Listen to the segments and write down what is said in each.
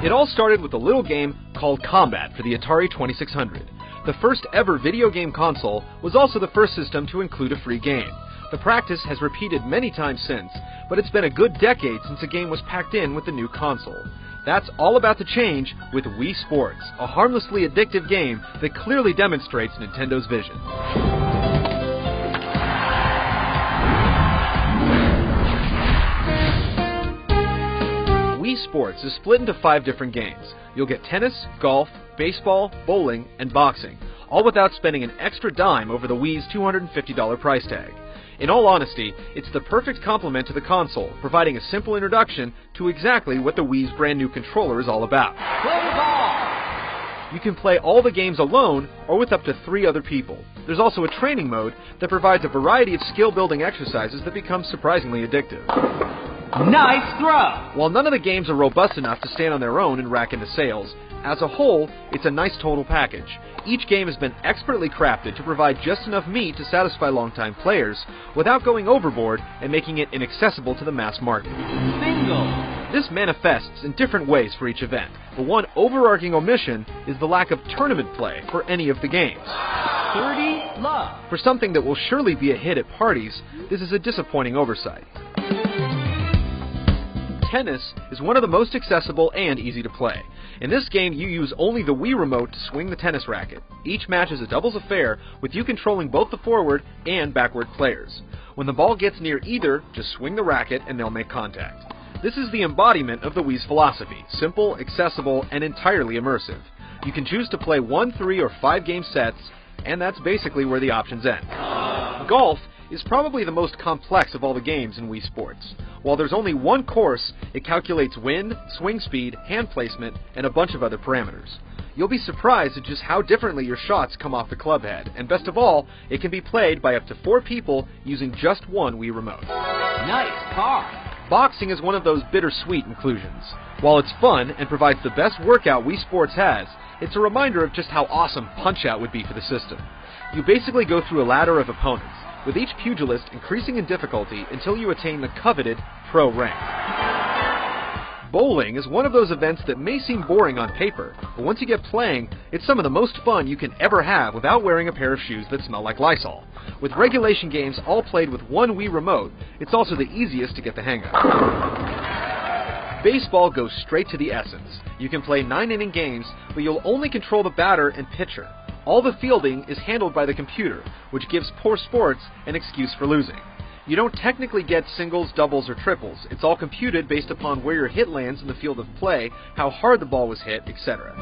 It all started with a little game called Combat for the Atari 2600. The first ever video game console was also the first system to include a free game. The practice has repeated many times since, but it's been a good decade since a game was packed in with the new console. That's all about to change with Wii Sports, a harmlessly addictive game that clearly demonstrates Nintendo's vision. Wii Sports is split into 5 different games. You'll get tennis, golf, baseball, bowling, and boxing, all without spending an extra dime over the Wii's $250 price tag. In all honesty, it's the perfect complement to the console, providing a simple introduction to exactly what the Wii's brand new controller is all about. Play ball! You can play all the games alone or with up to 3 other people. There's also a training mode that provides a variety of skill-building exercises that become surprisingly addictive. Nice throw! While none of the games are robust enough to stand on their own and rack into sales, as a whole, it's a nice total package. Each game has been expertly crafted to provide just enough meat to satisfy longtime players, without going overboard and making it inaccessible to the mass market. Bingo! This manifests in different ways for each event, but one overarching omission is the lack of tournament play for any of the games. 30 love! For something that will surely be a hit at parties, this is a disappointing oversight. Tennis is one of the most accessible and easy to play. In this game, you use only the Wii remote to swing the tennis racket. Each match is a doubles affair, with you controlling both the forward and backward players. When the ball gets near either, just swing the racket and they'll make contact. This is the embodiment of the Wii's philosophy: simple, accessible, and entirely immersive. You can choose to play 1, 3, or 5 game sets, and that's basically where the options end. Golf is probably the most complex of all the games in Wii Sports. While there's only one course, it calculates wind, swing speed, hand placement, and a bunch of other parameters. You'll be surprised at just how differently your shots come off the club head, and best of all, it can be played by up to 4 people using just one Wii remote. Nice par! Boxing is one of those bittersweet inclusions. While it's fun and provides the best workout Wii Sports has, it's a reminder of just how awesome Punch-Out would be for the system. You basically go through a ladder of opponents, with each pugilist increasing in difficulty until you attain the coveted pro rank. Bowling is one of those events that may seem boring on paper, but once you get playing, it's some of the most fun you can ever have without wearing a pair of shoes that smell like Lysol. With regulation games all played with one Wii remote, it's also the easiest to get the hang of. Baseball goes straight to the essence. You can play 9-inning games, but you'll only control the batter and pitcher. All the fielding is handled by the computer, which gives poor sports an excuse for losing. You don't technically get singles, doubles, or triples. It's all computed based upon where your hit lands in the field of play, how hard the ball was hit, etc.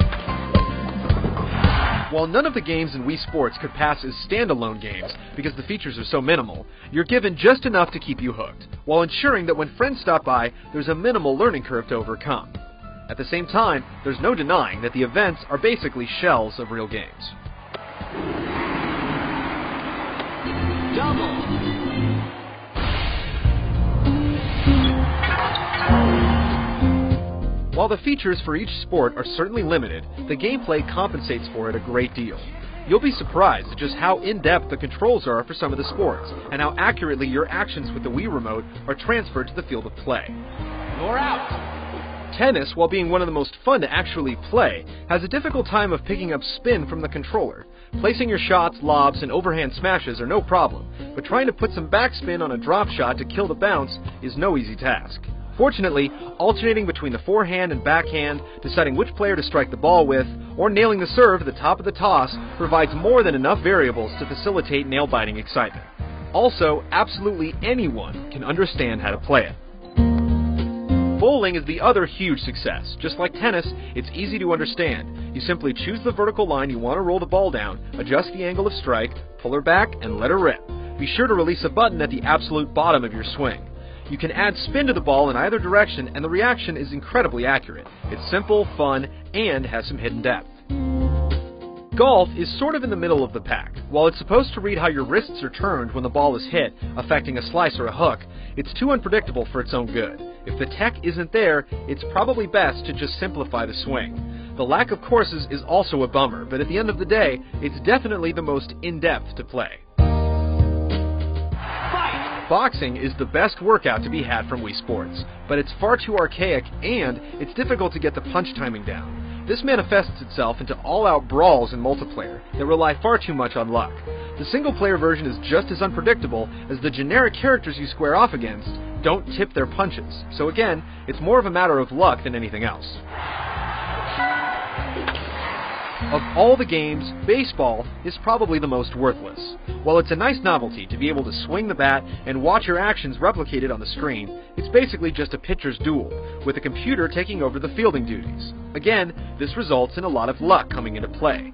While none of the games in Wii Sports could pass as standalone games because the features are so minimal, you're given just enough to keep you hooked, while ensuring that when friends stop by, there's a minimal learning curve to overcome. At the same time, there's no denying that the events are basically shells of real games. Double! While the features for each sport are certainly limited, the gameplay compensates for it a great deal. You'll be surprised at just how in-depth the controls are for some of the sports, and how accurately your actions with the Wii remote are transferred to the field of play. You're out! Tennis, while being one of the most fun to actually play, has a difficult time of picking up spin from the controller. Placing your shots, lobs, and overhand smashes are no problem, but trying to put some backspin on a drop shot to kill the bounce is no easy task. Fortunately, alternating between the forehand and backhand, deciding which player to strike the ball with, or nailing the serve at the top of the toss provides more than enough variables to facilitate nail-biting excitement. Also, absolutely anyone can understand how to play it. Bowling is the other huge success. Just like tennis, it's easy to understand. You simply choose the vertical line you want to roll the ball down, adjust the angle of strike, pull her back, and let her rip. Be sure to release a button at the absolute bottom of your swing. You can add spin to the ball in either direction, and the reaction is incredibly accurate. It's simple, fun, and has some hidden depth. Golf is sort of in the middle of the pack. While it's supposed to read how your wrists are turned when the ball is hit, affecting a slice or a hook, it's too unpredictable for its own good. If the tech isn't there, it's probably best to just simplify the swing. The lack of courses is also a bummer, but at the end of the day, it's definitely the most in-depth to play. Fight! Boxing is the best workout to be had from Wii Sports, but it's far too archaic and it's difficult to get the punch timing down. This manifests itself into all-out brawls in multiplayer that rely far too much on luck. The single-player version is just as unpredictable as the generic characters you square off against don't tip their punches, so again, it's more of a matter of luck than anything else. Of all the games, baseball is probably the most worthless. While it's a nice novelty to be able to swing the bat and watch your actions replicated on the screen, it's basically just a pitcher's duel, with a computer taking over the fielding duties. Again, this results in a lot of luck coming into play.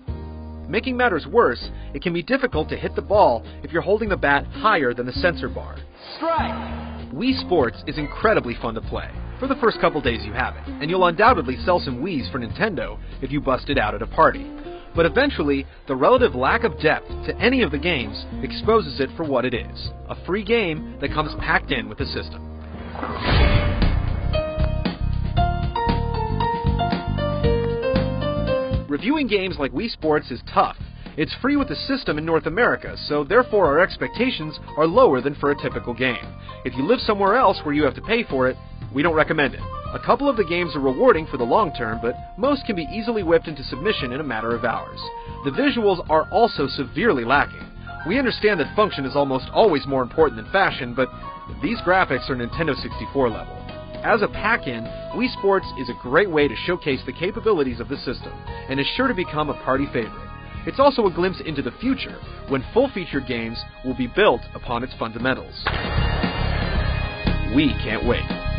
Making matters worse, it can be difficult to hit the ball if you're holding the bat higher than the sensor bar. Strike! Wii Sports is incredibly fun to play, for the first couple days you have it, and you'll undoubtedly sell some Wiis for Nintendo if you bust it out at a party. But eventually, the relative lack of depth to any of the games exposes it for what it is, a free game that comes packed in with the system. Reviewing games like Wii Sports is tough. It's free with the system in North America, so therefore our expectations are lower than for a typical game. If you live somewhere else where you have to pay for it, we don't recommend it. A couple of the games are rewarding for the long term, but most can be easily whipped into submission in a matter of hours. The visuals are also severely lacking. We understand that function is almost always more important than fashion, but these graphics are Nintendo 64 level. As a pack-in, Wii Sports is a great way to showcase the capabilities of the system, and is sure to become a party favorite. It's also a glimpse into the future, when full-featured games will be built upon its fundamentals. We can't wait.